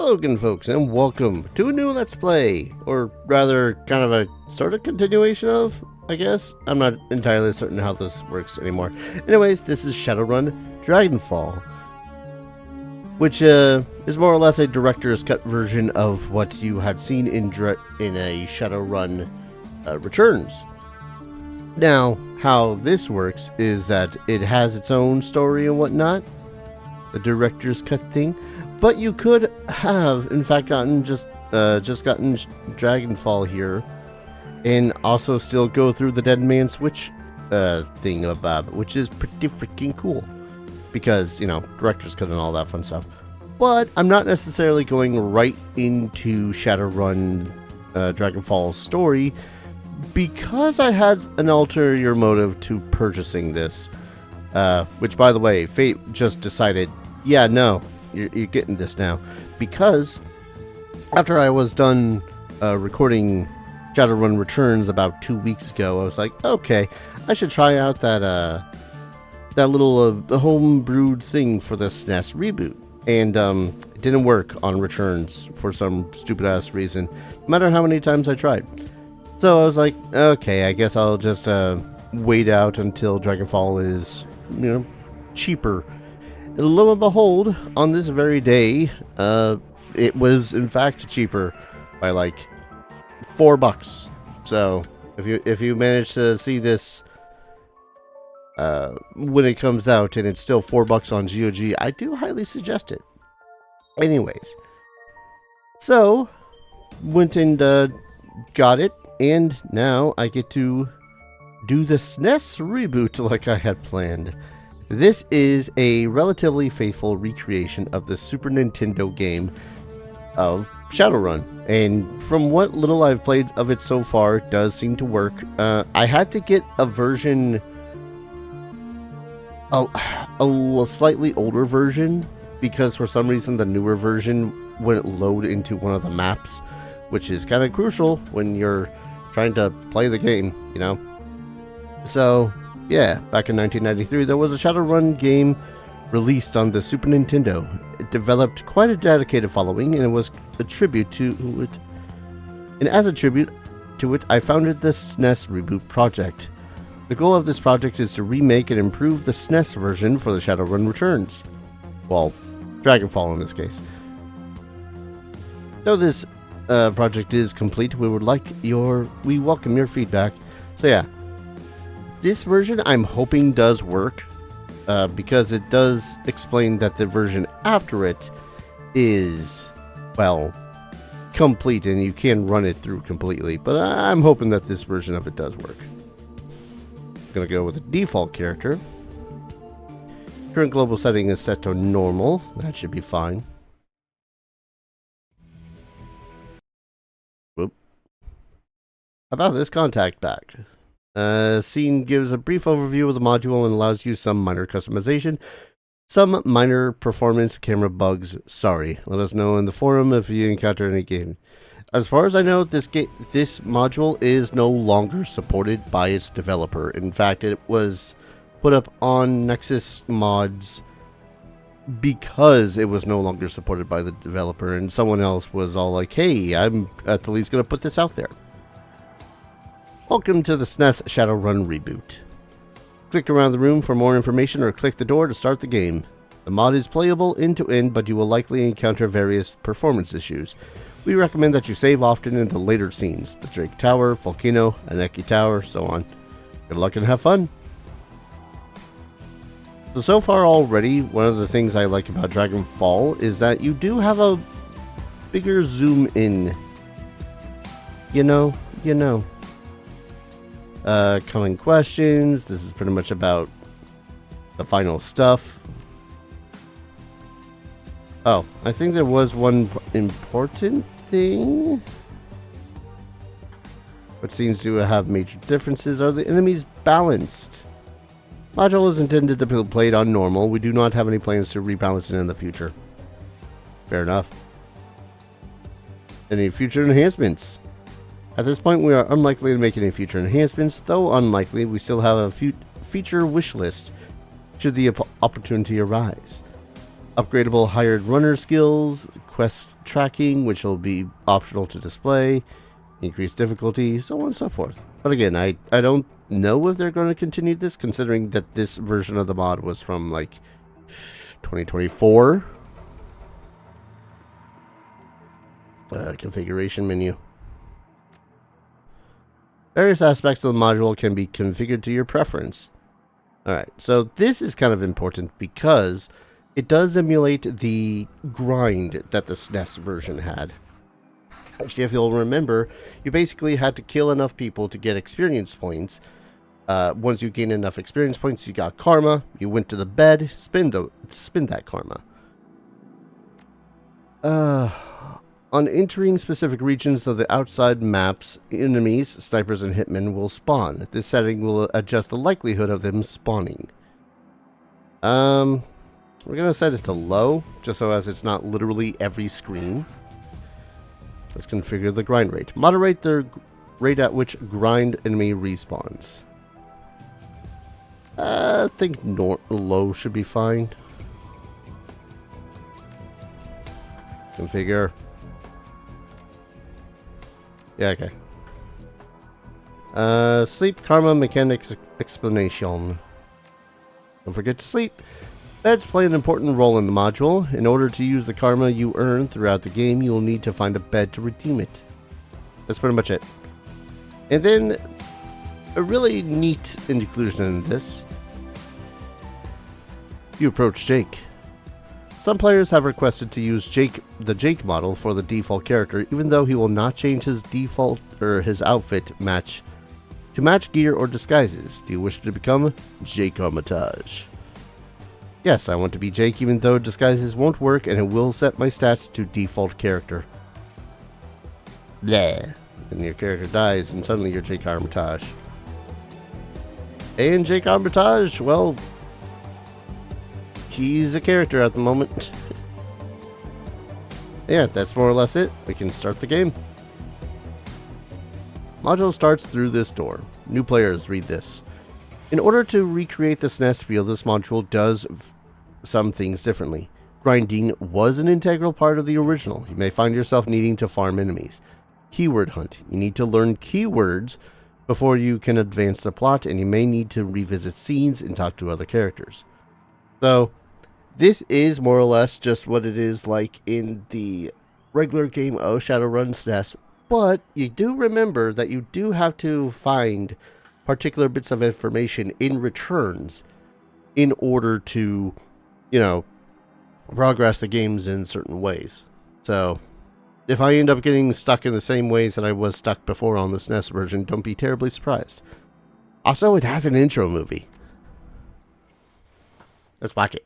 Hello again, folks, and welcome to a new Let's Play, or rather, kind of a sort of continuation of, I guess. I'm not entirely certain how this works anymore. Anyways, this is Shadowrun Dragonfall, which is more or less a director's cut version of what you had seen in a Shadowrun Returns. Now, how this works is that it has its own story and whatnot, the director's cut thing. But you could have, in fact, gotten Dragonfall here, and also still go through the Dead Man Switch thing of which is pretty freaking cool, because you know, director's cut and all that fun stuff. But I'm not necessarily going right into Shadowrun Dragonfall's story, because I had an ulterior motive to purchasing this, which, by the way, Fate just decided, yeah, no. You're getting this now, because after I was done recording Shadowrun Returns about 2 weeks ago, I was like, okay, I should try out that little home-brewed thing for the SNES Reboot. And it didn't work on Returns for some stupid-ass reason, no matter how many times I tried. So I was like, okay, I guess I'll just wait out until Dragonfall is, you know, cheaper. And lo and behold, on this very day, it was in fact cheaper by like $4. So if you manage to see this when it comes out and it's still $4 on GOG, I do highly suggest it. Anyways, so went and got it, and now I get to do the SNES reboot like I had planned. This is a relatively faithful recreation of the Super Nintendo game of Shadowrun, and from what little I've played of it so far, it does seem to work. I had to get a version, a slightly older version, because for some reason the newer version wouldn't load into one of the maps, which is kind of crucial when you're trying to play the game, you know? So yeah, back in 1993, there was a Shadowrun game released on the Super Nintendo. It developed quite a dedicated following, and it was a tribute to it. And as a tribute to it, I founded the SNES Reboot project. The goal of this project is to remake and improve the SNES version for the Shadowrun Returns. Well, Dragonfall in this case. Though this project is complete, we welcome your feedback. So yeah. This version, I'm hoping, does work, because it does explain that the version after it is, well, complete, and you can run it through completely. But I'm hoping that this version of it does work. I'm going to go with a default character. Current global setting is set to normal. That should be fine. Whoop. How about this contact back? Scene gives a brief overview of the module and allows you some minor customization. Some minor performance camera bugs. Sorry. Let us know in the forum if you encounter any game. As far as I know, this module is no longer supported by its developer. In fact, it was put up on Nexus Mods because it was no longer supported by the developer, and someone else was all like, hey, I'm at the least going to put this out there. Welcome to the SNES Shadowrun Reboot. Click around the room for more information, or click the door to start the game. The mod is playable end to end, but you will likely encounter various performance issues. We recommend that you save often in the later scenes, the Drake Tower, Volcano, Aneki Tower, so on. Good luck and have fun! So far already, one of the things I like about Dragonfall is that you do have a bigger zoom in. You know. Coming questions. This is pretty much about the final stuff. Oh, I think there was one important thing. What seems to have major differences are the enemies balanced. Module is intended to be played on normal. We do not have any plans to rebalance it in the future. Fair enough. Any future enhancements? At this point, we are unlikely to make any future enhancements, though unlikely, we still have a feature wish list should the opportunity arise. upgradable hired runner skills, quest tracking, which will be optional to display, increased difficulty, so on and so forth. But again, I don't know if they're going to continue this, considering that this version of the mod was from like 2024. Configuration menu. Various aspects of the module can be configured to your preference. Alright, so this is kind of important because it does emulate the grind that the SNES version had. Which, if you'll remember, you basically had to kill enough people to get experience points. Once you gain enough experience points, you got karma. You went to the bed, spin that karma. On entering specific regions of the outside maps, enemies, snipers, and hitmen will spawn. This setting will adjust the likelihood of them spawning. We're going to set it to low, just so as it's not literally every screen. Let's configure the grind rate. Moderate the rate at which grind enemy respawns. I think low should be fine. Configure. Yeah, okay. Sleep karma mechanics explanation. Don't forget to sleep. Beds play an important role in the module. In order to use the karma you earn throughout the game, you'll need to find a bed to redeem it. That's pretty much it. And then, a really neat inclusion in this. You approach Jake. Some players have requested to use the Jake model for the default character, even though he will not change his default or his outfit to match gear or disguises. Do you wish to become Jake Armitage? Yes, I want to be Jake, even though disguises won't work, and it will set my stats to default character. Blah. And your character dies, and suddenly you're Jake Armitage. And Jake Armitage, well, he's a character at the moment. Yeah, that's more or less it. We can start the game. Module starts through this door. New players read this. In order to recreate the SNES feel, this module does some things differently. Grinding was an integral part of the original. You may find yourself needing to farm enemies. Keyword hunt. You need to learn keywords before you can advance the plot, and you may need to revisit scenes and talk to other characters. So, this is more or less just what it is like in the regular game of Shadowrun SNES, but you do remember that you do have to find particular bits of information in returns in order to, you know, progress the games in certain ways. So, if I end up getting stuck in the same ways that I was stuck before on the SNES version, don't be terribly surprised. Also, it has an intro movie. Let's watch it.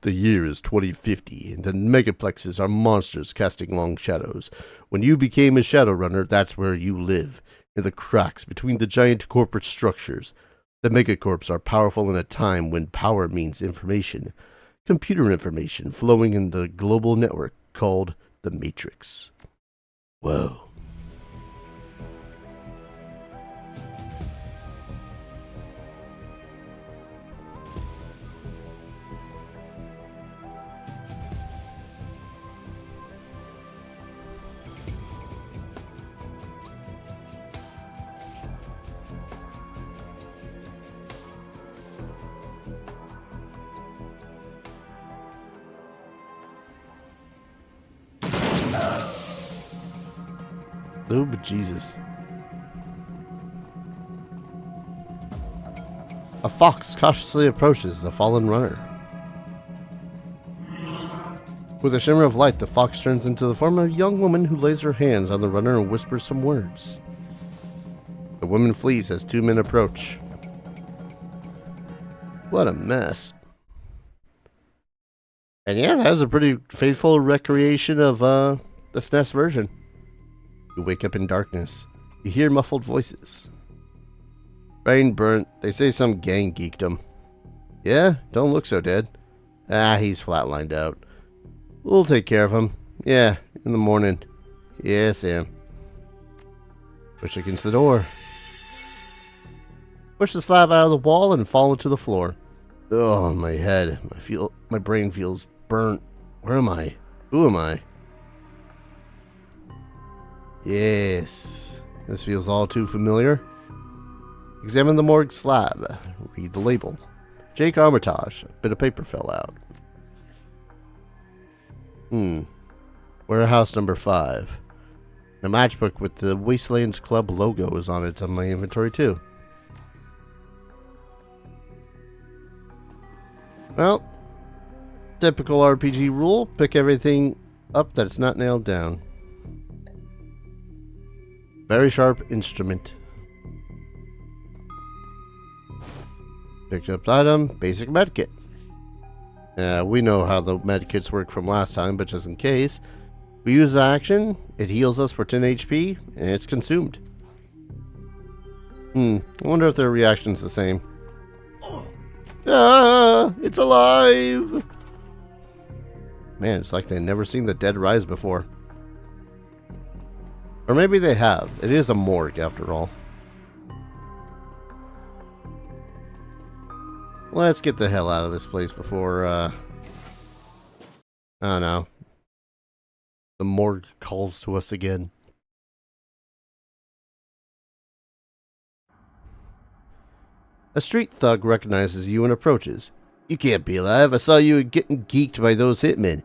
The year is 2050, and the megaplexes are monsters casting long shadows. When you became a Shadowrunner, that's where you live, in the cracks between the giant corporate structures. The megacorps are powerful in a time when power means information. Computer information flowing in the global network called the Matrix. Whoa. Oh, but Jesus. A fox cautiously approaches the fallen runner. With a shimmer of light, the fox turns into the form of a young woman who lays her hands on the runner and whispers some words. The woman flees as two men approach. What a mess. And yeah, that was a pretty faithful recreation of the SNES version. You wake up in darkness. You hear muffled voices. Brain burnt. They say some gang geeked him. Yeah, don't look so dead. Ah, he's flatlined out. We'll take care of him. Yeah, in the morning. Yeah, Sam. Push against the door. Push the slab out of the wall and fall into the floor. Oh, my head. My brain feels burnt. Where am I? Who am I? Yes. This feels all too familiar. Examine the morgue slab. Read the label. Jake Armitage. A bit of paper fell out. Warehouse number 5. A matchbook with the Wastelands Club logo is on it on my inventory too. Well, typical RPG rule, pick everything up that's not nailed down. Very sharp instrument. Picked up item, basic medkit. We know how the medkits work from last time, but just in case. We use the action, it heals us for 10 HP, and it's consumed. I wonder if their reaction's the same. Ah, it's alive! Man, it's like they've never seen the dead rise before. Or maybe they have. It is a morgue, after all. Let's get the hell out of this place before, I don't know. The morgue calls to us again. A street thug recognizes you and approaches. You can't be alive. I saw you getting geeked by those hitmen.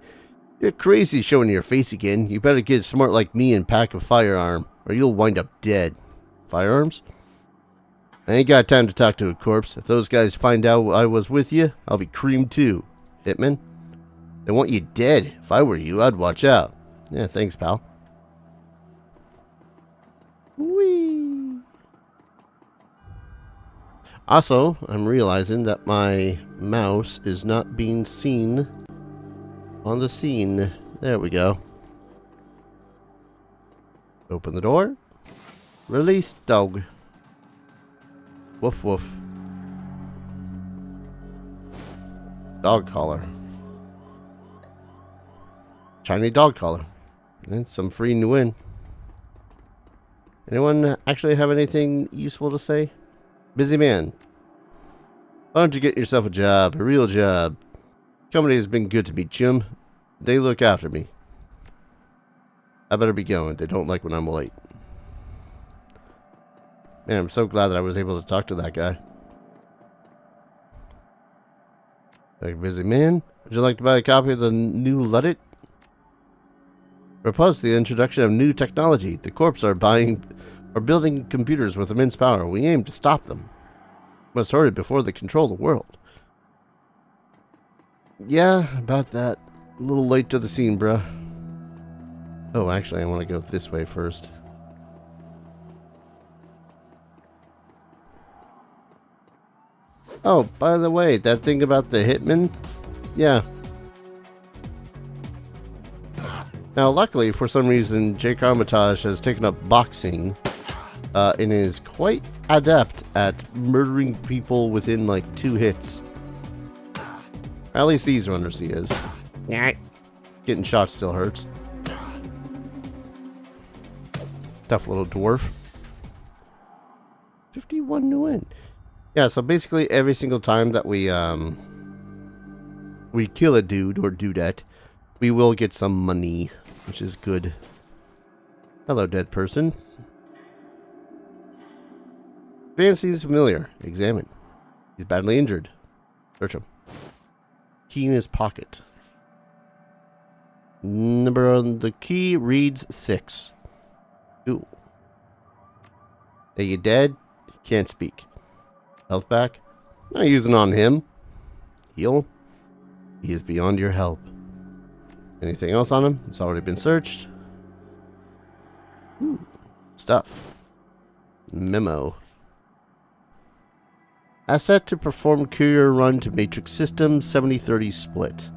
You're crazy showing your face again. You better get smart like me and pack a firearm, or you'll wind up dead. Firearms? I ain't got time to talk to a corpse. If those guys find out I was with you, I'll be creamed too. Hitman? They want you dead. If I were you, I'd watch out. Yeah, thanks, pal. Whee! Also, I'm realizing that my mouse is not being seen on the scene. There we go. Open the door. Release dog. Woof woof. Dog collar. Shiny dog collar. And some free new in. Anyone actually have anything useful to say? Busy man. Why don't you get yourself a job? A real job. Company has been good to me, Jim. They look after me. I better be going. They don't like when I'm late. Man, I'm so glad that I was able to talk to that guy. Like, busy man. Would you like to buy a copy of the new Luddit? Propose the introduction of new technology. The corps are building computers with immense power. We aim to stop them. Must hurry before they control the world. Yeah, about that. A little late to the scene, bruh. Oh, actually, I want to go this way first. Oh, by the way, that thing about the hitman? Yeah. Now, luckily, for some reason, Jake Armitage has taken up boxing and is quite adept at murdering people within, like, 2 hits. At least these runners he is. Getting shot still hurts. Tough little dwarf. 51 new in. Yeah, so basically every single time that we kill a dude or dudette, we will get some money, which is good. Hello, dead person. Man seems familiar. Examine. He's badly injured. Search him. Key in his pocket. Number on the key reads 6. Ooh. Are you dead? Can't speak. Health back? Not using on him. Heal? He is beyond your help. Anything else on him? It's already been searched. Ooh. Stuff. Memo. Asset to perform courier run to Matrix Systems 70-30 split.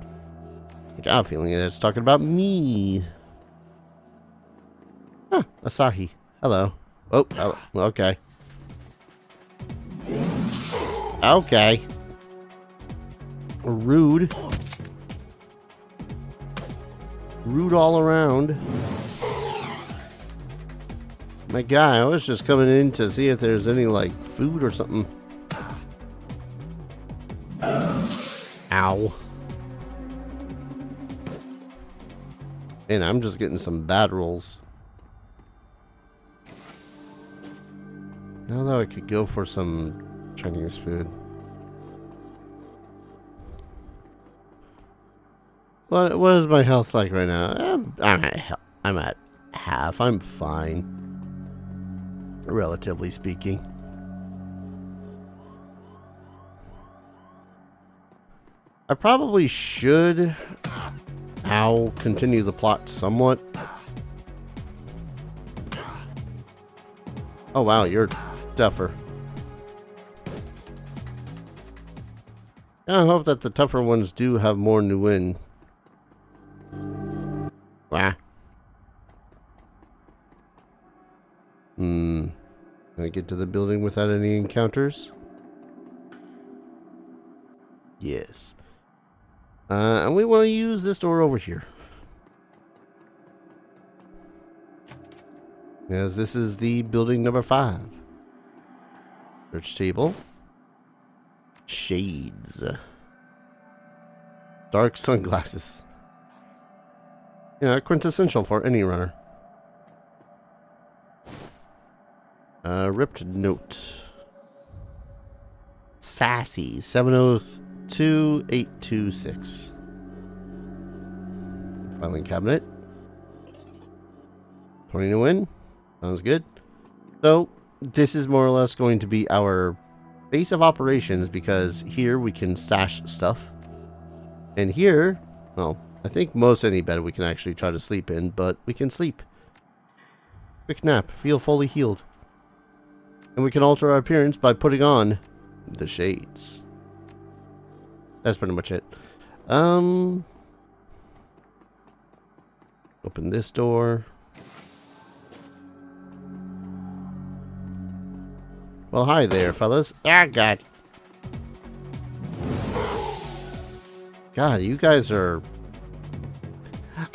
I got a feeling that it's talking about me. Huh, Asahi. Hello. Oh, okay. Okay. Rude. Rude all around. My guy, I was just coming in to see if there's any, like, food or something. Ow. Man, I'm just getting some bad rolls. Now that I could go for some Chinese food. What is my health like right now? I'm at half. I'm fine, relatively speaking. I probably should continue the plot somewhat. Oh wow, you're tougher. I hope that the tougher ones do have more Nguyen. Wah. Can I get to the building without any encounters? Yes. And we want to use this door over here. As this is the building number 5. Search table. Shades. Dark sunglasses. Yeah, quintessential for any runner. Ripped note. Sassy 702826. Filing cabinet. 20 to win. Sounds good. So this is more or less going to be our base of operations, because here we can stash stuff. And here, well, I think most any bed we can actually try to sleep in, but we can sleep. Quick nap, feel fully healed. And we can alter our appearance by putting on the shades. That's pretty much it. Open this door. Well, hi there, fellas. Ah, God. God, you guys are...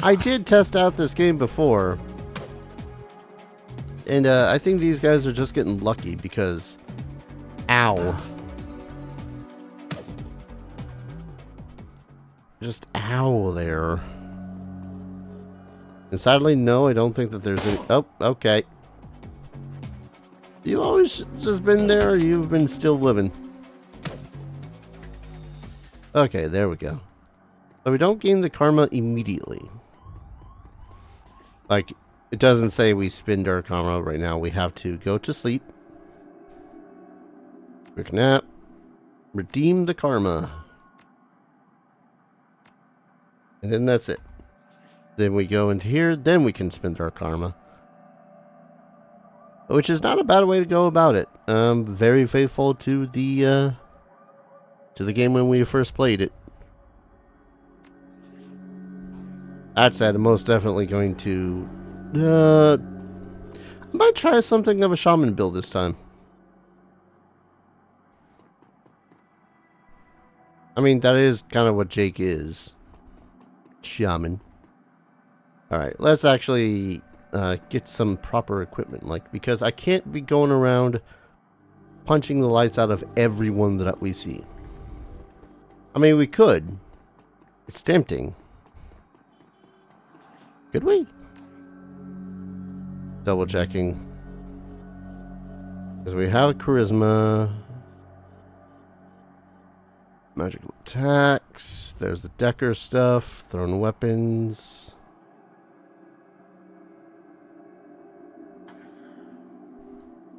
I did test out this game before. And I think these guys are just getting lucky because... Ow. Just ow there. And sadly, no, I don't think that there's any... Oh, okay. You always just been there, or you've been still living? Okay, there we go. So we don't gain the karma immediately. Like, it doesn't say we spend our karma right now. We have to go to sleep. Quick nap. Redeem the karma. And then that's it. Then we go into here, then we can spend our karma. Which is not a bad way to go about it. Very faithful to the game when we first played it. That said, I'm most definitely going to... I might try something of a shaman build this time. I mean, that is kind of what Jake is. Shaman. Alright, let's actually get some proper equipment. Like, because I can't be going around punching the lights out of everyone that we see. I mean, we could. It's tempting. Could we? Double checking. Because we have charisma. Magical attacks. There's the Decker stuff. Thrown weapons.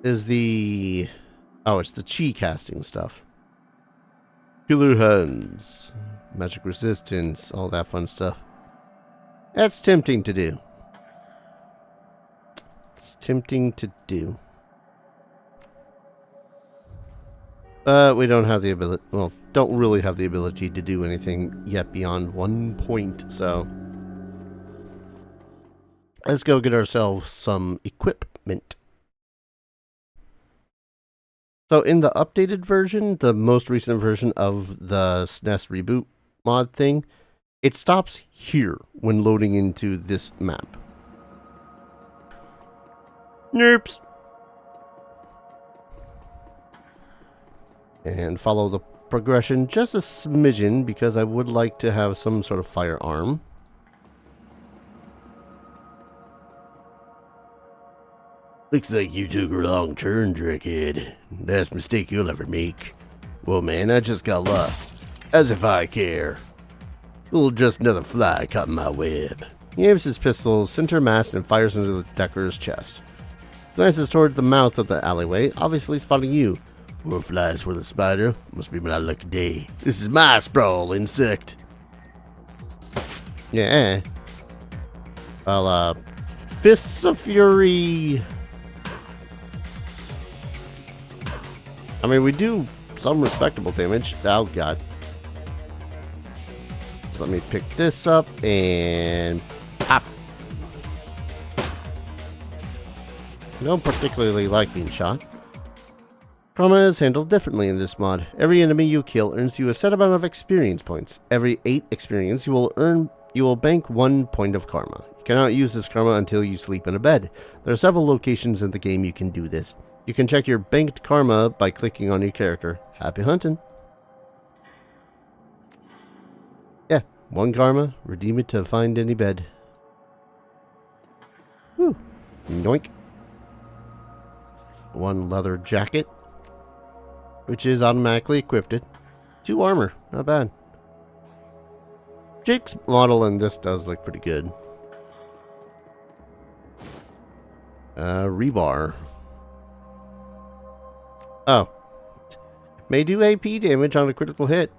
Is the... Oh, it's the chi casting stuff. Killer hands. Magic resistance. All that fun stuff. That's tempting to do. It's tempting to do. But we don't have the ability... Well, don't really have the ability to do anything yet beyond 1 point, so... Let's go get ourselves some equipment. So in the updated version, the most recent version of the SNES Reboot mod thing, it stops here when loading into this map. Nerps. And follow the progression just a smidgen because I would like to have some sort of firearm. Looks like you took a wrong turn, Drickhead. That's a mistake you'll never make. Well, man, I just got lost. As if I care. Well, just another fly caught in my web. He aims his pistol, center mass, and fires into the Decker's chest. Glances toward the mouth of the alleyway, obviously spotting you. More flies for the spider. Must be my lucky day. This is my sprawl, insect. Yeah. Well, Fists of Fury. I mean, we do some respectable damage. Oh, God. So let me pick this up and pop. I don't particularly like being shot. Karma is handled differently in this mod. Every enemy you kill earns you a set amount of experience points. Every 8 experience, you will bank 1 point of karma. You cannot use this karma until you sleep in a bed. There are several locations in the game you can do this. You can check your banked karma by clicking on your character. Happy hunting. Yeah, 1 karma. Redeem it to find any bed. Whew. Yoink. 1 leather jacket, which is automatically equipped. 2 armor. Not bad. Jake's model in this does look pretty good. Rebar. Oh. May do AP damage on a critical hit.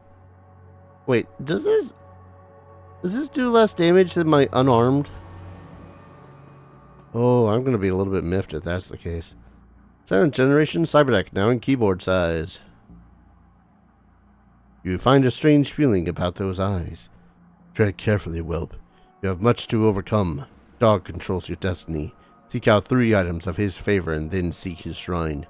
Wait, does this do less damage than my unarmed? Oh, I'm gonna be a little bit miffed if that's the case. 7th generation cyberdeck, now in keyboard size. You find a strange feeling about those eyes. Tread carefully, whelp. You have much to overcome. Dog controls your destiny. Seek out 3 items of his favor and then seek his shrine.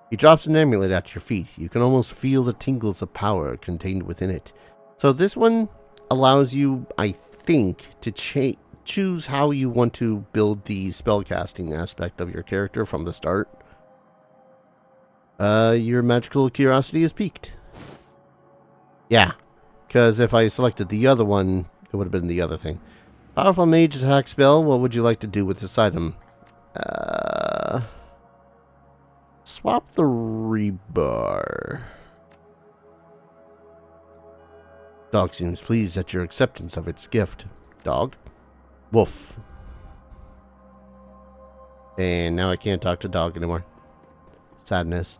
He drops an amulet at your feet. You can almost feel the tingles of power contained within it. So this one allows you, I think, to choose how you want to build the spellcasting aspect of your character from the start. Your magical curiosity is piqued. Yeah, because if I selected the other one, it would have been the other thing. Powerful mage attack spell. What would you like to do with this item? Swap the rebar. Dog seems pleased at your acceptance of its gift. Dog. Woof. And now I can't talk to dog anymore. Sadness.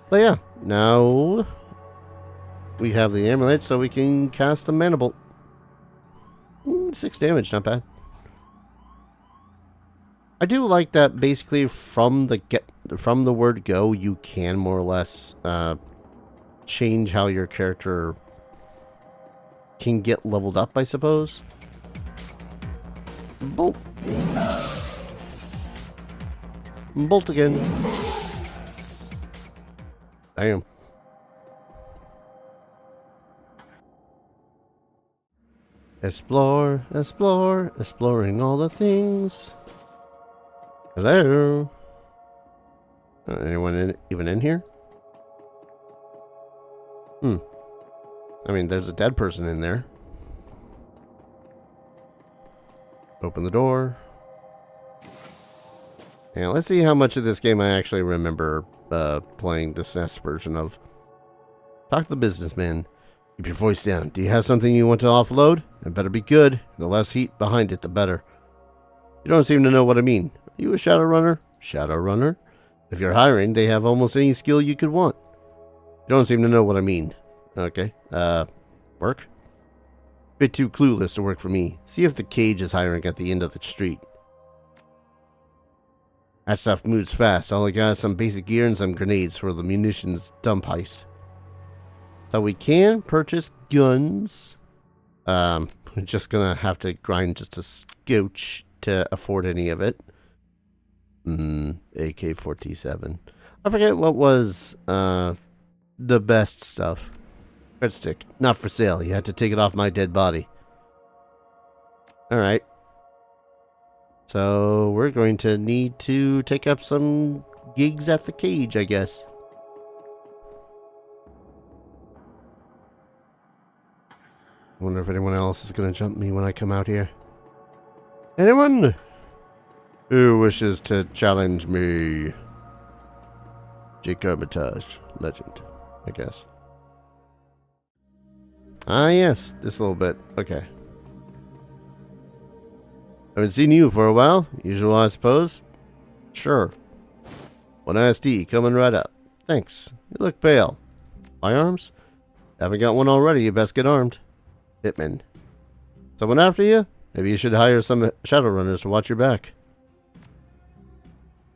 But yeah, now we have the amulet, so we can cast a mana bolt. 6 damage, not bad. I do like that basically from the word go, you can more or less change how your character can get leveled up, I suppose. Bolt. Bolt again. Damn. Explore, explore, exploring all the things. Hello? Anyone even in here? I mean, there's a dead person in there. Open the door. Yeah, let's see how much of this game I actually remember playing the SNES version of. Talk to the businessman. Keep your voice down. Do you have something you want to offload? It better be good. The less heat behind it, the better. You don't seem to know what I mean. Are you a Shadowrunner? Shadowrunner? If you're hiring, they have almost any skill you could want. You don't seem to know what I mean. Okay. Work? Bit too clueless to work for me. See if the cage is hiring at the end of the street. That stuff moves fast. All I got is some basic gear and some grenades for the munitions dump heist. So we can purchase guns. We're just gonna have to grind just a scotch to afford any of it. AK-47. I forget what was the best stuff. Red stick. Not for sale. You had to take it off my dead body. Alright. So we're going to need to take up some gigs at the cage, I guess. I wonder if anyone else is gonna jump me when I come out here. Anyone who wishes to challenge me? Jake Armitage, legend, I guess. Ah, yes, this little bit. Okay. Haven't seen you for a while. Usual, I suppose. Sure. One ISD coming right up. Thanks. You look pale. Firearms? Haven't got one already. You best get armed. Hitman. Someone after you? Maybe you should hire some Shadowrunners to watch your back.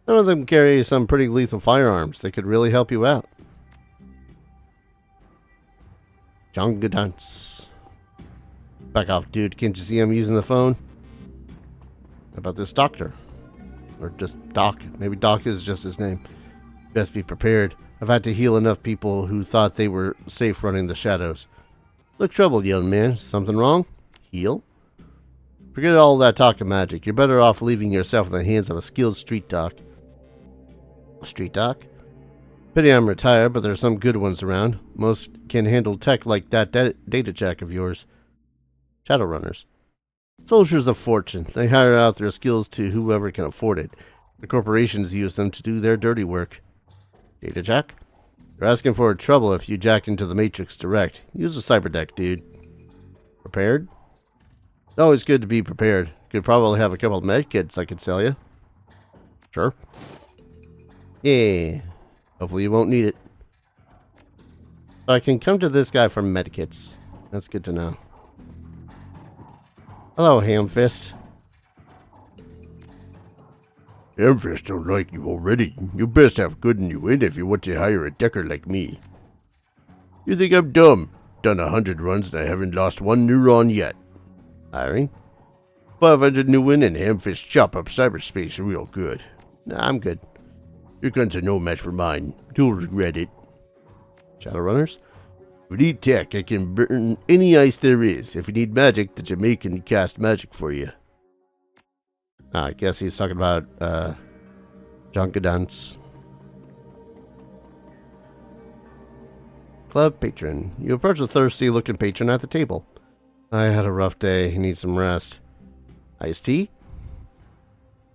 Some of them carry some pretty lethal firearms that could really help you out. Jonga dance. Back off, dude. Can't you see I'm using the phone? How about this doctor? Or just Doc. Maybe Doc is just his name. Best be prepared. I've had to heal enough people who thought they were safe running the shadows. Look troubled, young man. Something wrong? Heal? Forget all that talk of magic. You're better off leaving yourself in the hands of a skilled street doc. A street doc? Pity I'm retired, but there's some good ones around. Most can handle tech like that data jack of yours. Shadowrunners. Soldiers of fortune. They hire out their skills to whoever can afford it. The corporations use them to do their dirty work. Data jack? You're asking for trouble if you jack into the Matrix direct. Use a cyberdeck, dude. Prepared? It's always good to be prepared. Could probably have a couple of medkits I could sell you. Sure. Yeah. Hopefully you won't need it. So I can come to this guy for medkits. That's good to know. Hello, Hamfist. Hamfist don't like you already. You best have good'n you in if you want to hire a decker like me. You think I'm dumb? Done 100 runs and I haven't lost one neuron yet. Hiring? 500 new in and Hamfist chop up cyberspace real good. Nah, I'm good. Your gun's a no match for mine. You'll regret it. Shadowrunners? If you need tech, I can burn any ice there is. If you need magic, the Jamaican can cast magic for you. I guess he's talking about, Junkadance. Club patron. You approach a thirsty-looking patron at the table. I had a rough day. He needs some rest. Iced tea?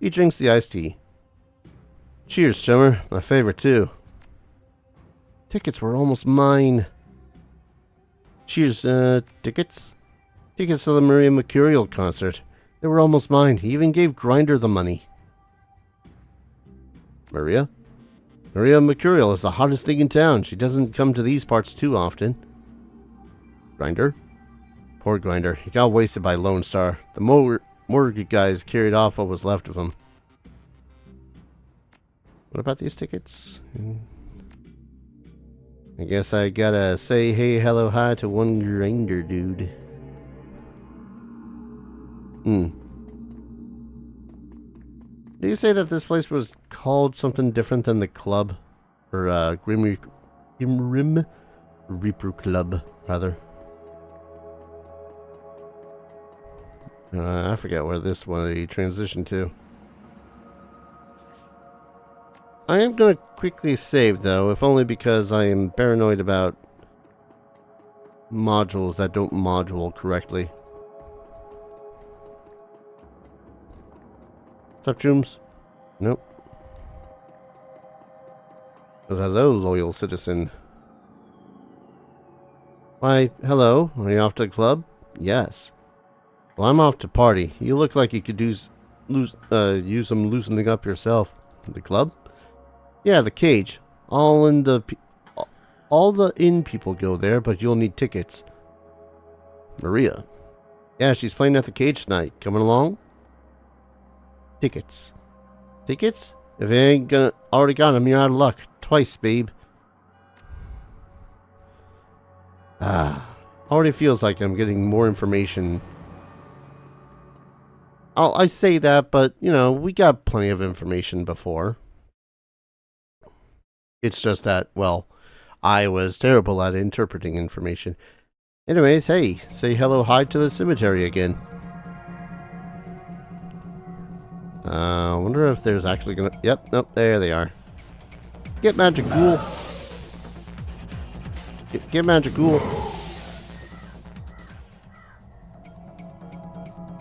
He drinks the iced tea. Cheers, chummer. My favorite, too. Tickets were almost mine. Cheers, tickets? Tickets to the Maria Mercurial concert. They were almost mine. He even gave Grinder the money. Maria? Maria Mercurial is the hottest thing in town. She doesn't come to these parts too often. Grinder? Poor Grinder. He got wasted by Lone Star. The morgue guys carried off what was left of him. What about these tickets? I guess I gotta say hey, hello, hi to one Grinder dude. Did you say that this place was called something different than the club? Or, Grim Reaper Club, rather. I forget where this one he transitioned to. I am going to quickly save, though, if only because I am paranoid about modules that don't module correctly. What's up, Jooms? Nope. Well, hello, loyal citizen. Why, hello. Are you off to the club? Yes. Well, I'm off to party. You look like you could use some loosening up yourself. The club? Yeah, the cage. All the inn people go there, but you'll need tickets. Maria. Yeah, she's playing at the cage tonight. Coming along? Tickets. Tickets? If you ain't already got them, you're out of luck. Twice, babe. Already feels like I'm getting more information. I say that, but, you know, we got plenty of information before. It's just that, well, I was terrible at interpreting information. Anyways, hey, say hello, hi to the cemetery again. I wonder if there's actually gonna... Yep, nope, there they are. Get Magic Ghoul. Get Magic Ghoul.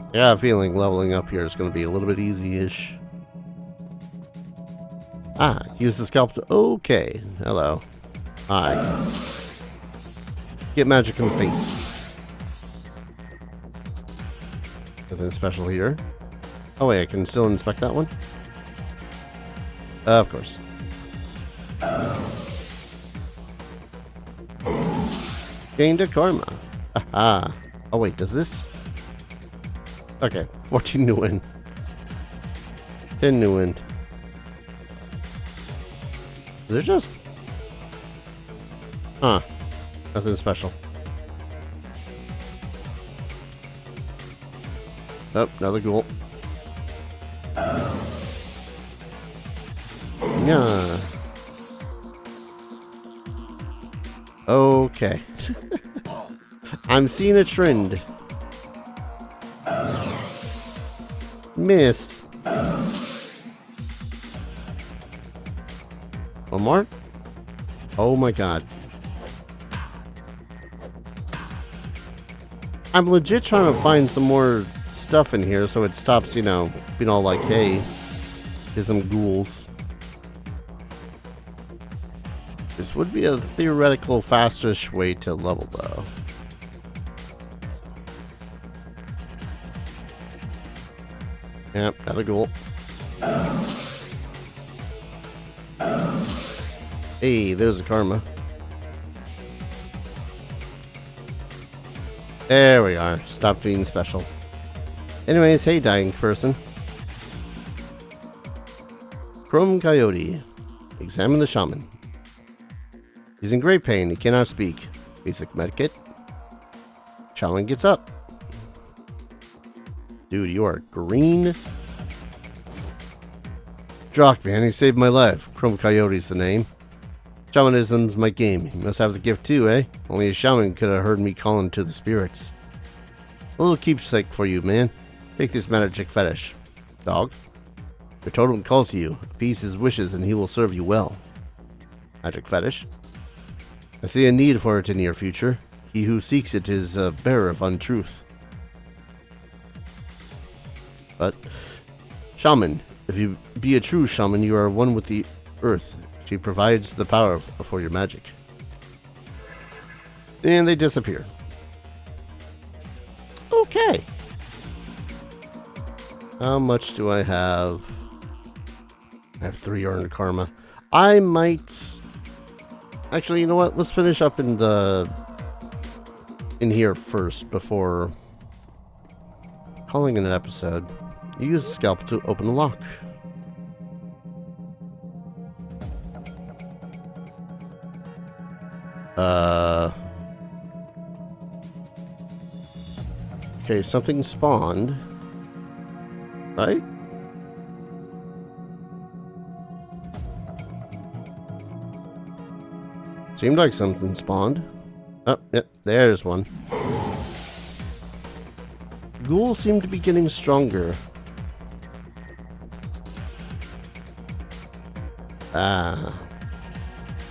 I got a feeling leveling up here is going to be a little bit easy-ish. Ah, use the scalp to... Okay. Hello. Hi. Get magic in the face. Nothing special here. Oh wait, I can still inspect that one? Of course. Gained a karma. Aha. Oh wait, does this? Okay, 14 new wind. 10 new wind. They're just... Huh. Nothing special. Oh, another ghoul. Yeah. Okay. I'm seeing a trend. Missed. One more? Oh my god. I'm legit trying to find some more stuff in here so it stops, you know, being all like, hey, here's some ghouls. This would be a theoretical fastish way to level though. Yep, another ghoul. Hey, there's a karma. There we are. Stop being special. Anyways, hey, dying person. Chrome Coyote. Examine the shaman. He's in great pain. He cannot speak. Basic medikit. Shaman gets up. Dude, you are green. Drock, man. He saved my life. Chrome Coyote's the name. Shamanism's my game. You must have the gift too, eh? Only a shaman could have heard me calling to the spirits. A little keepsake for you, man. Take this magic fetish. Dog. Your totem calls to you. Appease his wishes and he will serve you well. Magic fetish. I see a need for it in your future. He who seeks it is a bearer of untruth. But, shaman, if you be a true shaman, you are one with the earth. She provides the power for your magic. And they disappear. Okay. How much do I have? I have 3 earned karma. I might... Actually, you know what? Let's finish up in here first before calling it an episode. You use the scalpel to open the lock. Okay, something spawned. Right? Seemed like something spawned. Oh, yep, there's one. Ghouls seem to be getting stronger. Ah.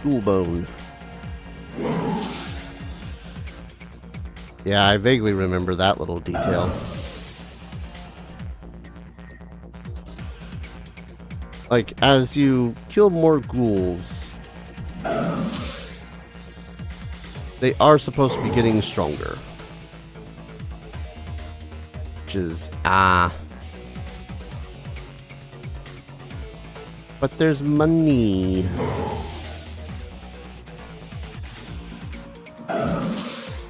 Ghoul bone. Yeah, I vaguely remember that little detail. Like, as you kill more ghouls, they are supposed to be getting stronger. Which is, but there's money.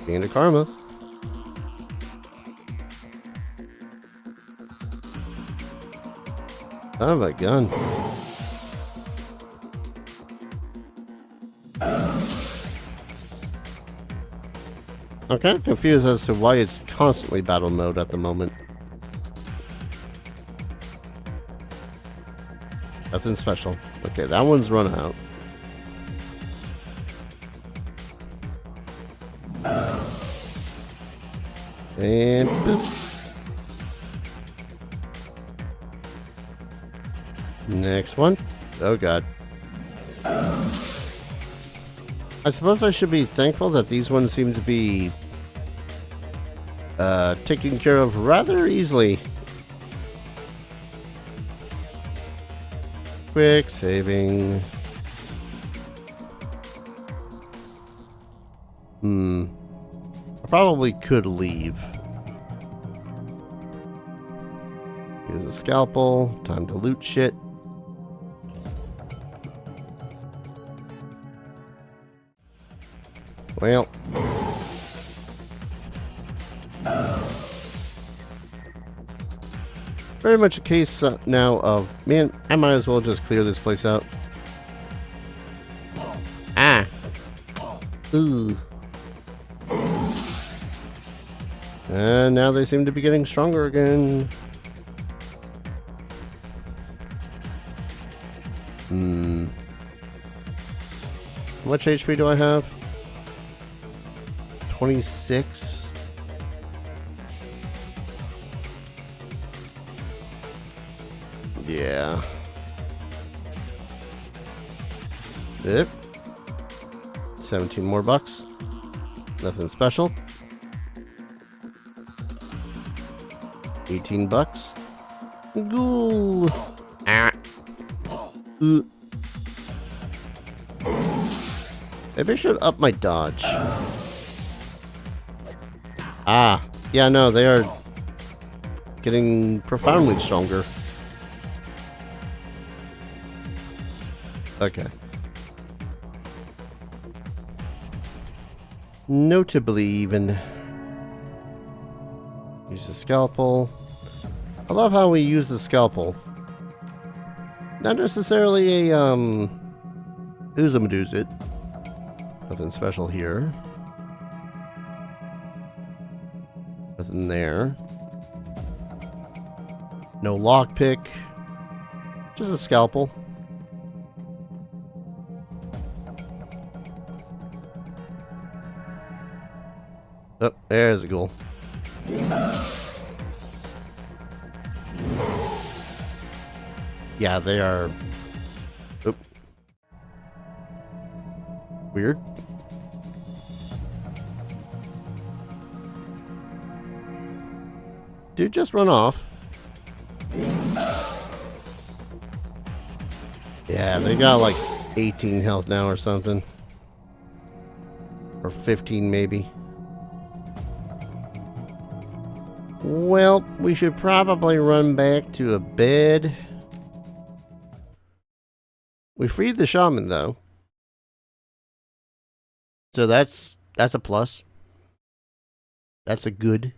Gain a karma. Son of a gun. I'm kind of confused as to why it's constantly battle mode at the moment. Nothing special. Okay, that one's run out. And boop. Next one. Oh god. I suppose I should be thankful that these ones seem to be taken care of rather easily. Quick saving. I probably could leave. Here's a scalpel. Time to loot shit. Well. Very much a case now of, man, I might as well just clear this place out. Ah. Ooh. And now they seem to be getting stronger again. How much HP do I have? 26. Yeah. Yep. 17 more bucks. Nothing special. 18 bucks. Ghoul. Ah. Maybe I should up my dodge. Ah. Yeah, no, they are getting profoundly stronger. Okay. Notably even. Use the scalpel. I love how we use the scalpel. Not necessarily a, ooze-a-madooze it. Nothing special here. Nothing there. No lockpick. Just a scalpel. Oh, there's a ghoul. Yeah, they are... Oop. Weird. Dude, just run off. Yeah, they got like 18 health now or something. Or 15 maybe. Well, we should probably run back to a bed. We freed the shaman though. So that's a plus. That's a good.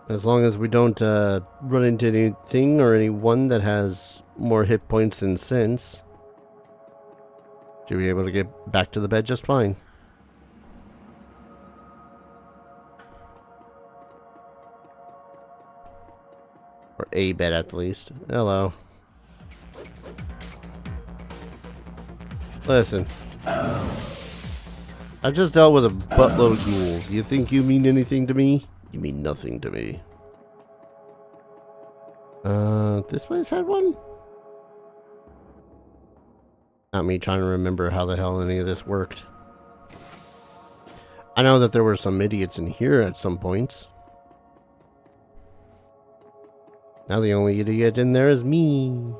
As long as we don't run into anything or anyone that has more hit points than sense, should be able to get back to the bed just fine. Or a bed at least. Hello. Listen. I just dealt with a buttload of ghouls. You think you mean anything to me? You mean nothing to me. This place had one? Not me trying to remember how the hell any of this worked. I know that there were some idiots in here at some points. Now the only idiot in there is me.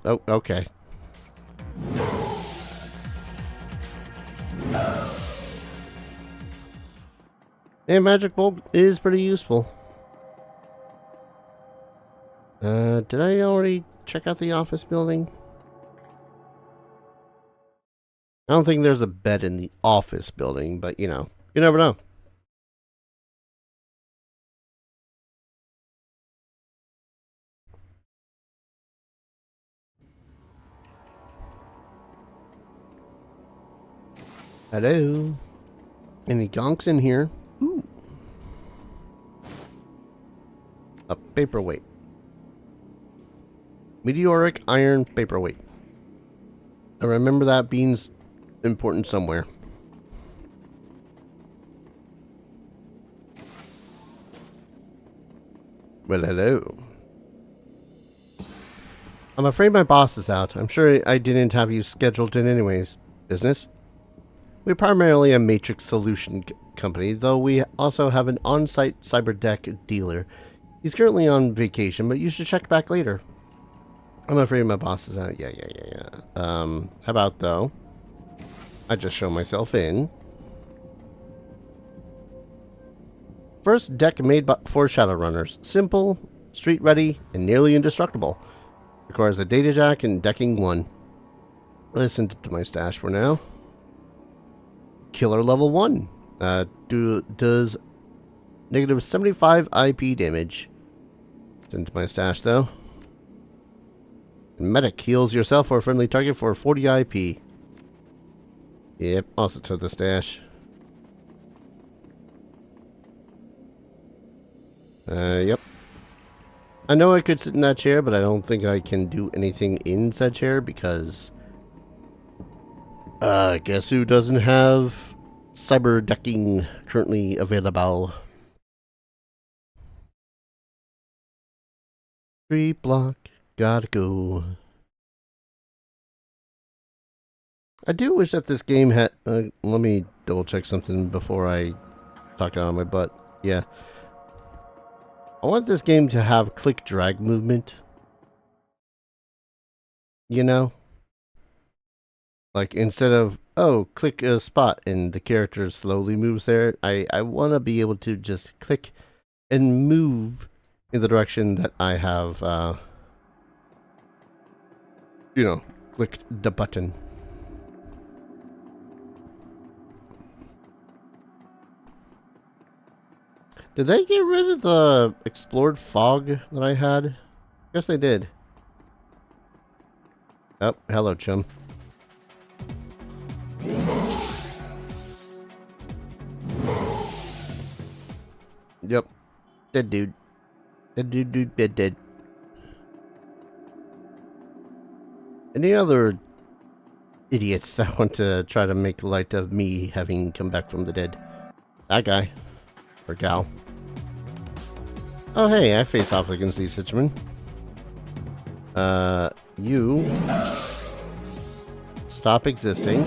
Oh, okay. Yeah, magic bulb is pretty useful. Did I already check out the office building? I don't think there's a bed in the office building, but you know, you never know. Hello? Any gonks in here? Ooh. A paperweight. Meteoric iron paperweight. I remember that being important somewhere. Well, hello. I'm afraid my boss is out. I'm sure I didn't have you scheduled in anyways. Business? We're primarily a matrix solution company, though we also have an on-site cyberdeck dealer. He's currently on vacation, but you should check back later. I'm afraid my boss is out. Yeah. How about, though, I just show myself in. First deck made for Shadowrunners. Simple, street-ready, and nearly indestructible. Requires a data jack and decking 1. Listen to my stash for now. Killer level 1. Does negative 75 IP damage. Into my stash, though. Medic heals yourself or a friendly target for 40 IP. Yep, also to the stash. Yep. I know I could sit in that chair, but I don't think I can do anything in said chair because... guess who doesn't have cyber decking currently available? 3 block, gotta go. I do wish that this game had... let me double check something before I talk out of my butt. Yeah. I want this game to have click drag movement. You know? Like instead of, oh, click a spot and the character slowly moves there. I want to be able to just click and move in the direction that I have, you know, clicked the button. Did they get rid of the explored fog that I had? Yes, they did. Oh, hello, chum. Yep. Dead dude. Dead. Any other idiots that want to try to make light of me having come back from the dead? That guy. Or gal. Oh, hey, I face off against these hitchmen. You... Stop existing.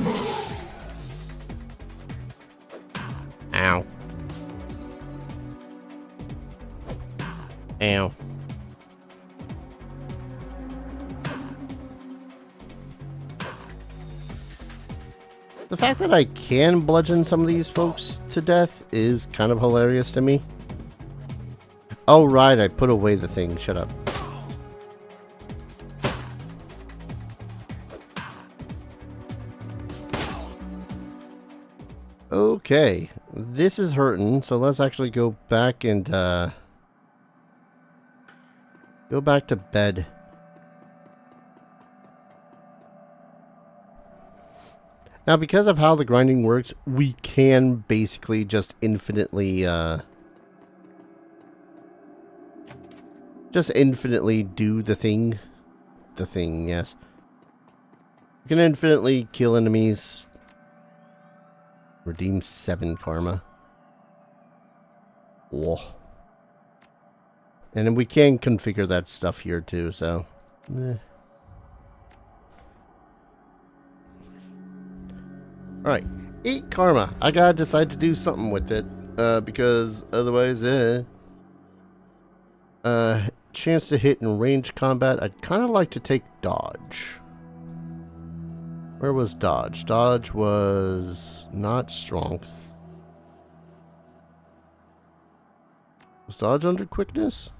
Ow. Ow. The fact that I can bludgeon some of these folks to death is kind of hilarious to me. Oh, right, I put away the thing. Shut up. Okay, this is hurting, so let's actually go back and, go back to bed. Now, because of how the grinding works, we can basically just infinitely, do the thing. The thing, yes. You can infinitely kill enemies. Redeem 7 karma. Whoa. And then we can configure that stuff here too, so... Alright. 8 karma. I gotta decide to do something with it. Because otherwise, chance to hit in range combat. I'd kind of like to take dodge. Where was dodge? Dodge was not strong. Was dodge under quickness?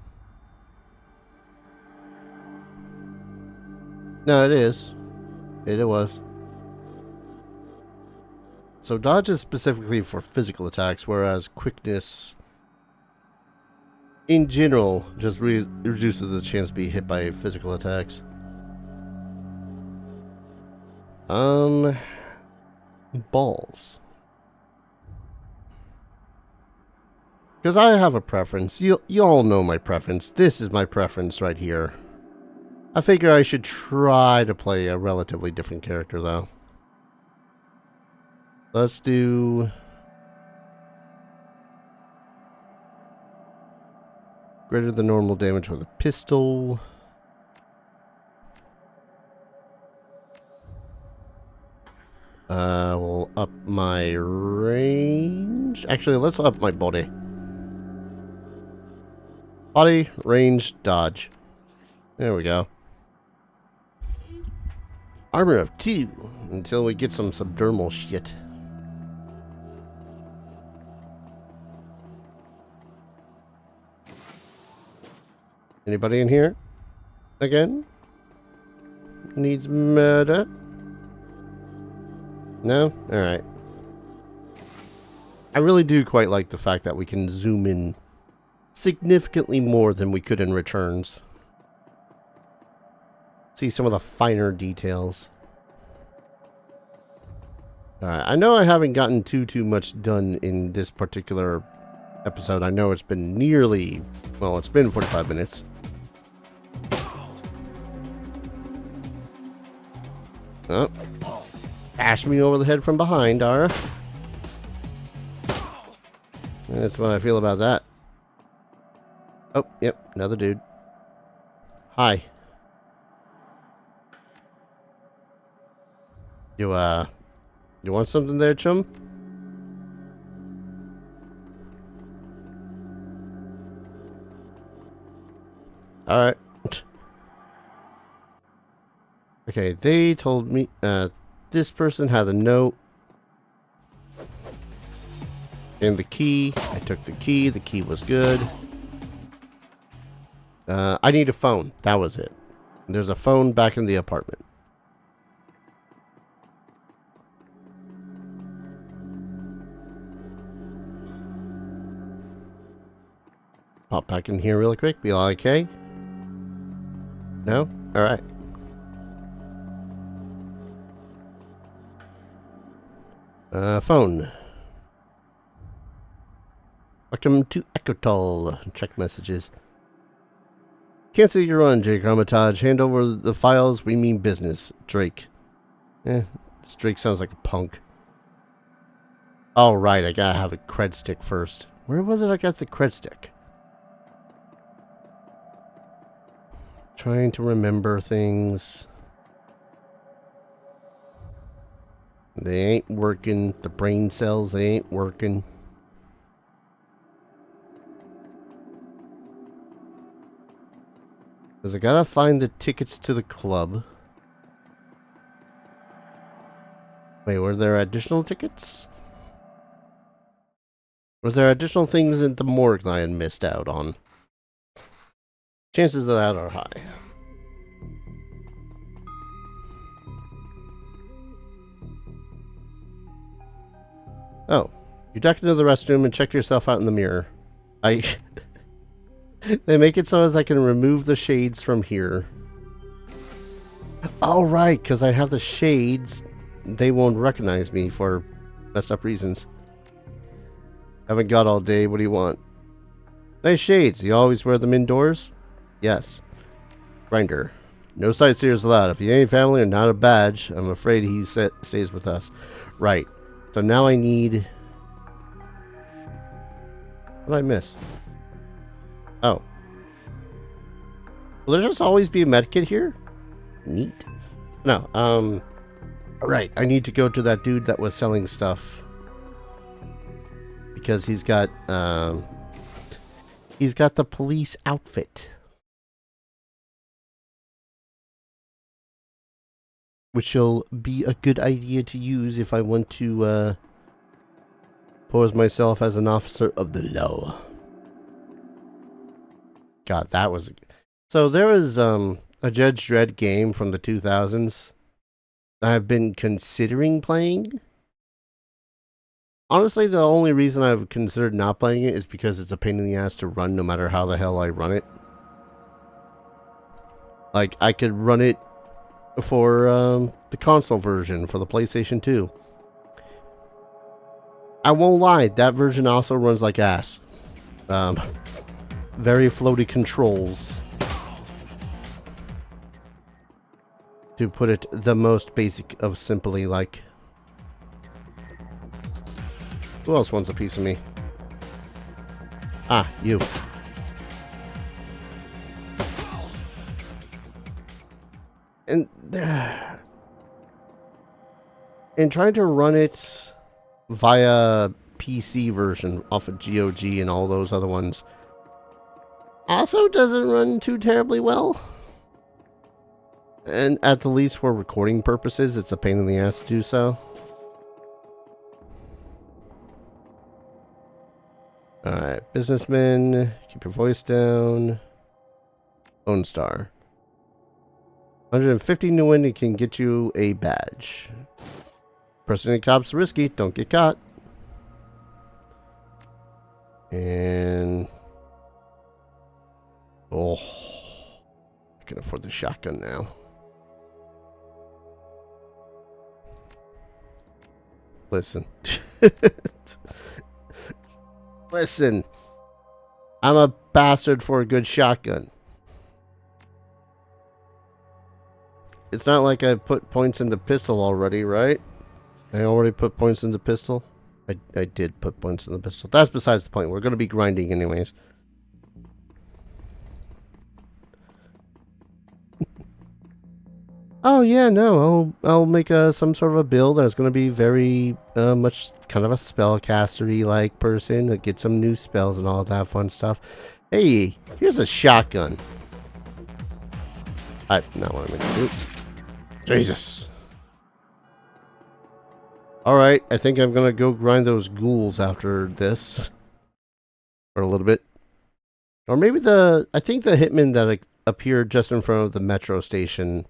No, it is. It was. So dodge is specifically for physical attacks, whereas quickness, in general, just reduces the chance to be hit by physical attacks. Balls. Because I have a preference. You all know my preference. This is my preference right here. I figure I should try to play a relatively different character, though. Let's do... greater than normal damage with a pistol. We'll up my range. Actually, let's up my body. Body, range, dodge. There we go. Armor of 2 until we get some subdermal shit. Anybody in here? Again? Needs murder? No? Alright. I really do quite like the fact that we can zoom in significantly more than we could in Returns. See some of the finer details. Alright, I know I haven't gotten too much done in this particular episode. I know it's been nearly, well, it's been 45 minutes. Oh. Bash me over the head from behind, Ara. That's what I feel about that. Oh, yep, another dude. Hi. You want something there, chum? Alright. Okay, they told me, this person had a note. And the key. I took the key. The key was good. I need a phone. That was it. There's a phone back in the apartment. Pop back in here really quick. Be all okay? No? Alright. Phone. Welcome to Ecotol. Check messages. Cancel your run, Jake Armitage. Hand over the files. We mean business. Drake. This Drake sounds like a punk. Oh, right. I gotta have a cred stick first. Where was it I got the cred stick? Trying to remember things. They ain't working. The brain cells, they ain't working. Because I gotta find the tickets to the club. Wait, were there additional tickets? Was there additional things in the morgue that I had missed out on? Chances of that are high. Oh, you duck into the restroom and check yourself out in the mirror. They make it so as I can remove the shades from here. Oh, right, because I have the shades. They won't recognize me for messed up reasons. Haven't got all day. What do you want? Nice shades. You always wear them indoors? Yes. Grinder. No sightseers allowed. If you ain't family or not a badge, I'm afraid he stays with us. Right. So now I need... What did I miss? Oh. Will there just always be a medkit here? Neat. No, right. I need to go to that dude that was selling stuff. Because he's got the police outfit. Which will be a good idea to use if I want to pose myself as an officer of the law. God, that was... So there was a Judge Dredd game from the 2000s I've been considering playing. Honestly, the only reason I've considered not playing it is because it's a pain in the ass to run no matter how the hell I run it. Like, I could run it for the console version for the PlayStation 2. I won't lie, that version also runs like ass. Very floaty controls. To put it the most basic of simply, like. Who else wants a piece of me? Ah, you. And And trying to run it via PC version off of GOG and all those other ones also doesn't run too terribly well. And at the least for recording purposes, it's a pain in the ass to do so. Alright, businessman, keep your voice down. Lone Star. 150 new win can get you a badge. Impersonating cops risky, don't get caught. And oh, I can afford the shotgun now. Listen. Listen. I'm a bastard for a good shotgun. It's not like I put points into pistol already, right? I already put points into pistol. I did put points in the pistol. That's besides the point. We're going to be grinding anyways. Oh yeah, no. I'll make some sort of a build that's going to be very much kind of a spellcastery like person that gets some new spells and all of that fun stuff. Hey, here's a shotgun. I not what I meant to do. Jesus. Alright, I think I'm gonna go grind those ghouls after this. For a little bit. Or maybe I think the hitmen that appear just in front of the metro station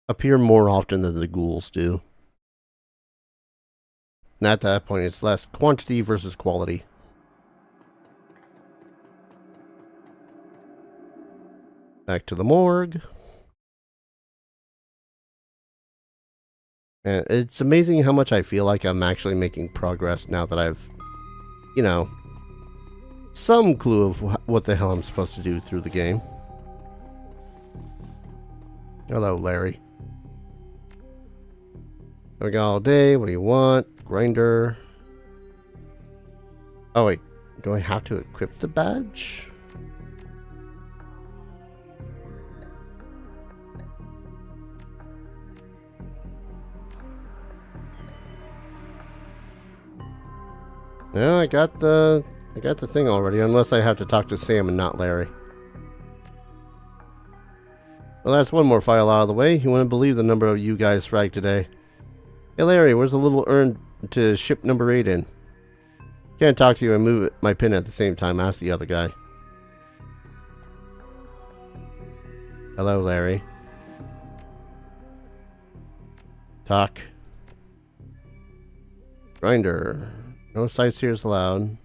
appear more often than the ghouls do. And at that point, it's less quantity versus quality. Back to the morgue. And it's amazing how much I feel like I'm actually making progress now that I've, you know, some clue of what the hell I'm supposed to do through the game. Hello, Larry. We got all day. What do you want? Grinder. Oh, wait. Do I have to equip the badge? No, I got the thing already, unless I have to talk to Sam and not Larry. Well, that's one more file out of the way. You wouldn't believe the number of you guys fragged today. Hey Larry, where's the little urn to ship number 8 in? Can't talk to you and move my pin at the same time. Ask the other guy. Hello, Larry. Talk. Grinder. No sightseers allowed.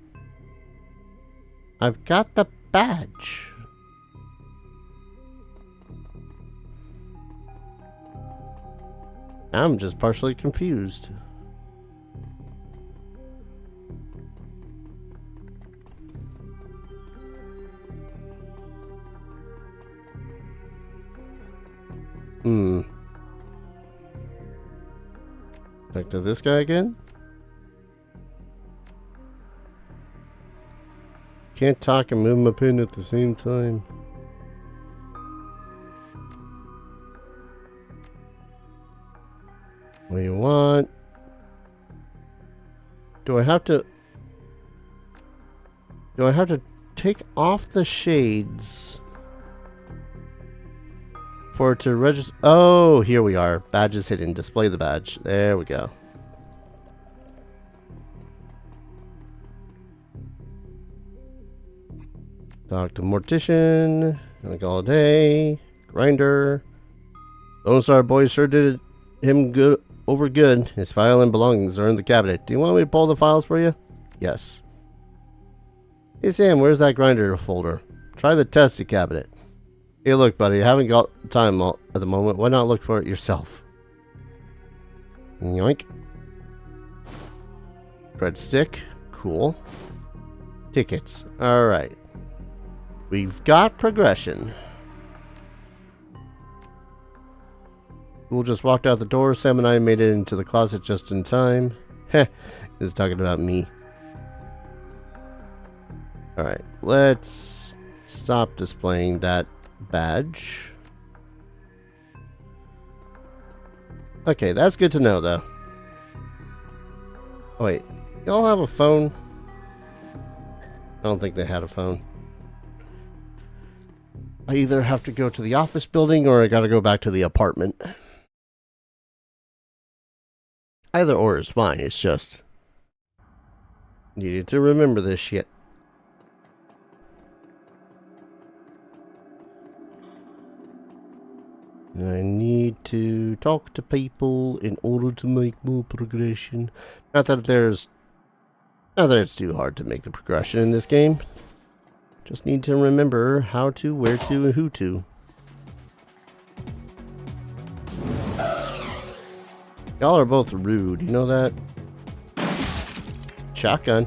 I've got the badge. I'm just partially confused. Back to this guy again? Can't talk and move my pin at the same time. What do you want? Do I have to take off the shades for it to register? Oh, here we are. Badge is hidden. Display the badge. There we go. Talk to Mortician. Like all day. Grinder. Lone Star Boy sure did him good over good. His file and belongings are in the cabinet. Do you want me to pull the files for you? Yes. Hey Sam, where's that grinder folder? Try the tested cabinet. Hey look buddy, I haven't got time at the moment. Why not look for it yourself? Yoink. Red stick. Cool. Tickets. Alright. We've got progression. We'll just walked out the door. Sam and I made it into the closet just in time. Heh, he's talking about me. Alright, let's stop displaying that badge. Okay, that's good to know, though. Oh, wait. Y'all have a phone? I don't think they had a phone. I either have to go to the office building or I gotta go back to the apartment. Either or is fine, it's just... needed to remember this shit. I need to talk to people in order to make more progression. Not that it's too hard to make the progression in this game. Just need to remember how to, where to, and who to. Y'all are both rude, you know that? Shotgun.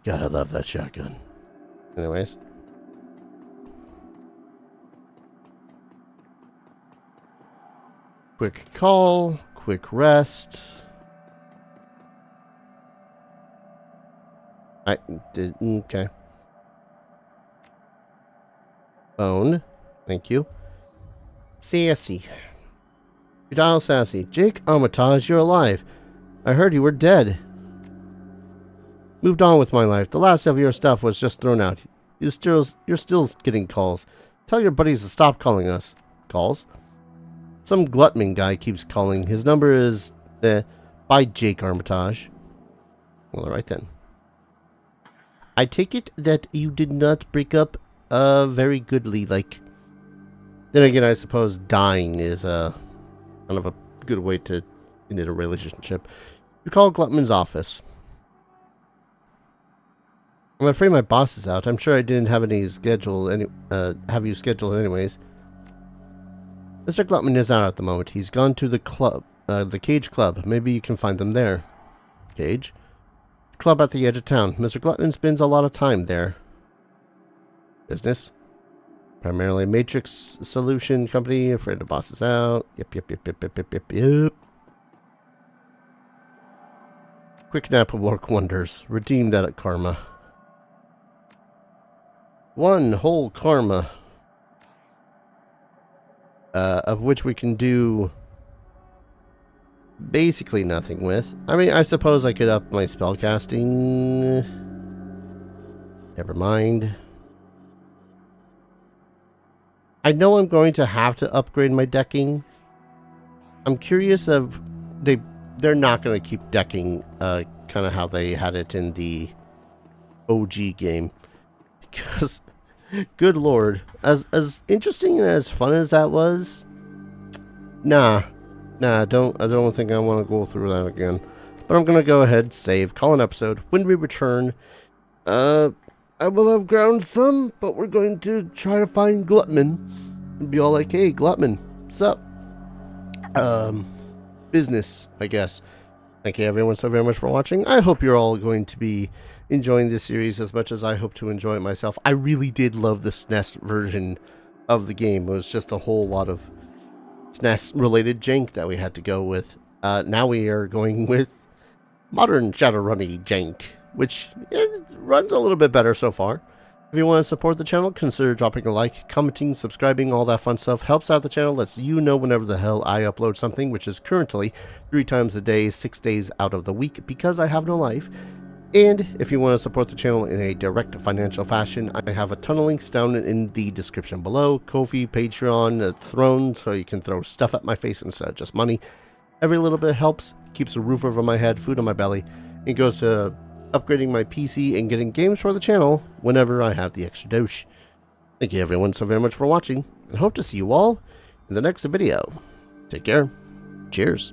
God, I love that shotgun. Anyways. Quick call, quick rest. I did, okay. Phone, thank you. Sassy. You dial Sassy. Jake Armitage, you're alive. I heard you were dead. Moved on with my life. The last of your stuff was just thrown out. You're still getting calls. Tell your buddies to stop calling us. Calls? Some Glutman guy keeps calling. His number is, by Jake Armitage. Well, alright then. I take it that you did not break up, very goodly, like... Then again, I suppose dying is, kind of a good way to end a relationship. You call Glutman's office. I'm afraid my boss is out. I'm sure I didn't have any schedule, have you scheduled anyways. Mr. Glutman is out at the moment. He's gone to the club, the Cage Club. Maybe you can find them there. Cage? Club at the edge of town. Mr. Glutman spends a lot of time there. Business? Primarily Matrix Solution Company. Afraid the boss is out. Yep. Quick nap will work wonders. Redeem that karma. One whole karma. Of which we can do basically nothing with. I mean, I suppose I could up my spellcasting. Never mind. I know I'm going to have to upgrade my decking. I'm curious of they're not going to keep decking kind of how they had it in the OG game, because good lord, as interesting and as fun as that was, I don't think I want to go through that again. But I'm gonna go ahead, save, call an episode. When we return, I will have ground some, but we're going to try to find Glutman and be all like, hey Glutman, what's up? Business, I guess. Thank you everyone so very much for watching. I hope you're all going to be enjoying this series as much as I hope to enjoy it myself. I really did love the SNES version of the game. It was just a whole lot of SNES related jank that we had to go with. Now we are going with modern Shadowrun jank, which runs a little bit better so far. If you want to support the channel, consider dropping a like, commenting, subscribing, all that fun stuff. Helps out the channel, lets you know whenever the hell I upload something, which is currently 3 times a day, 6 days out of the week, because I have no life. And if you want to support the channel in a direct financial fashion, I have a ton of links down in the description below. Ko-fi, Patreon, Throne, so you can throw stuff at my face instead of just money. Every little bit helps, keeps a roof over my head, food on my belly. It goes to upgrading my PC and getting games for the channel whenever I have the extra dosh. Thank you everyone so very much for watching, and hope to see you all in the next video. Take care. Cheers.